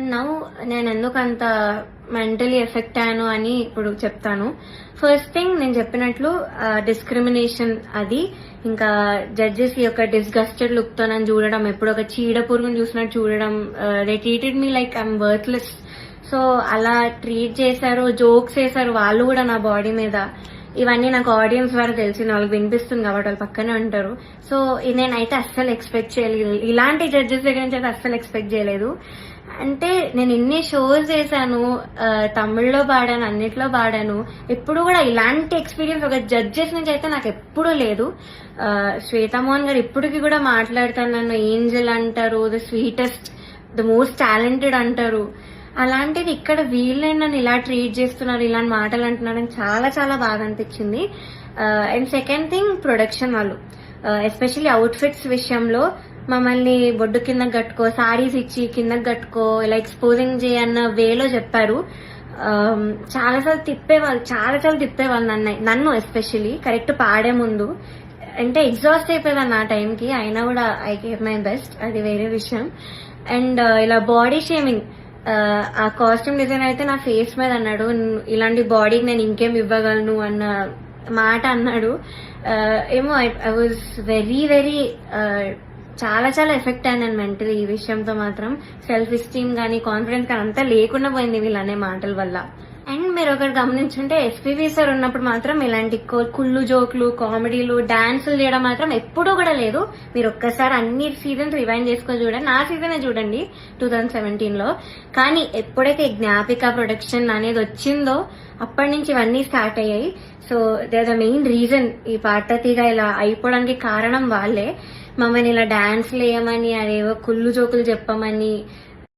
And now నేను ఎందుకు అంత మెంటలీ ఎఫెక్ట్ అయ్యాను అని ఇప్పుడు చెప్తాను. ఫస్ట్ థింగ్ నేను చెప్పినట్లు డిస్క్రిమినేషన్, అది ఇంకా జడ్జెస్ యొక్క డిస్గస్టెడ్ లుక్ తో నన్ను చూడడం, ఎప్పుడు ఒక చీడ పురుగును చూసినట్టు చూడడం. They treated me like I'm worthless. So అలా ట్రీట్ చేశారు, జోక్స్ వేశారు వాళ్ళు కూడా నా బాడీ మీద. ఇవన్నీ నాకు ఆడియన్స్ ద్వారా తెలిసిన వాళ్ళకి వినిపిస్తుంది కాబట్టి వాళ్ళు పక్కనే ఉంటారు. సో నేనైతే అస్సలు ఎక్స్పెక్ట్ చేయలేదు, ఇలాంటి జడ్జెస్ దగ్గర నుంచి అయితే అస్సలు ఎక్స్పెక్ట్ చేయలేదు. అంటే నేను ఇన్ని షోస్ చేశాను, తమిళ్లో పాడాను, అన్నిట్లో పాడాను, ఎప్పుడు కూడా ఇలాంటి ఎక్స్పీరియన్స్ ఒక జడ్జెస్ నుంచి అయితే నాకు ఎప్పుడూ లేదు. శ్వేతా మోహన్ గారు ఇప్పటికి కూడా మాట్లాడతారు, నన్ను ఏంజల్ అంటారు, the sweetest, the most talented అంటారు. అలాంటిది ఇక్కడ వీళ్ళే నన్ను ఇలా ట్రీట్ చేస్తున్నారు, ఇలాంటి మాటలు అంటున్నారని చాలా చాలా బాగా అనిపించింది. అండ్ సెకండ్ థింగ్, ప్రొడక్షన్ వాళ్ళు ఎస్పెషల్లీ అవుట్ఫిట్స్ విషయంలో మమ్మల్ని బొడ్డు కిందకి కట్టుకో, సారీస్ ఇచ్చి కిందకి కట్టుకో, ఇలా ఎక్స్పోజింగ్ చేయన్న వేలో చెప్పారు. చాలాసార్లు తిప్పేవాళ్ళు నన్ను ఎస్పెషల్లీ కరెక్ట్ పాడే ముందు. అంటే ఎగ్జాస్ట్ అయిపోయేదాన్ని ఆ టైంకి, అయినా కూడా ఐ గేవ్ మై బెస్ట్, అది వేరే విషయం. అండ్ ఇలా బాడీ షేమింగ్, ఆ కాస్ట్యూమ్ డిజైన్ అయితే నా ఫేస్ మీద అన్నాడు, ఇలాంటి బాడీకి నేను ఇంకేం ఇవ్వగలను అన్న మాట అన్నాడు. ఏమో ఐ వాజ్ వెరీ వెరీ చాలా చాలా ఎఫెక్ట్ అయ్యాను మెంటలీ. ఈ విషయంతో మాత్రం సెల్ఫ్ ఎస్టీమ్ కానీ కాన్ఫిడెన్స్ కానీ అంతా లేకుండా పోయింది వీళ్ళనే మాటల వల్ల. అండ్ మీరు ఒకటి గమనించుంటే ఎస్పీబీ సార్ ఉన్నప్పుడు మాత్రం ఇలాంటి కుళ్ళు జోకులు, కామెడీలు, డాన్సులు చేయడం మాత్రం ఎప్పుడూ కూడా లేదు. మీరు ఒక్కసారి అన్ని సీజన్స్ రివైండ్ చేసుకొని చూడండి, నా సీజనే చూడండి 2017లో. కానీ ఎప్పుడైతే జ్ఞాపిక ప్రొడక్షన్ అనేది వచ్చిందో అప్పటి నుంచి ఇవన్నీ స్టార్ట్ అయ్యాయి. So they are the main reason ఈ పాటతీగా ఇలా అయిపోవడానికి కారణం వాళ్ళే. మమ్మల్ని ఇలా డాన్స్లు వేయమని, అదేవో కుళ్ళు జోకులు చెప్పమని,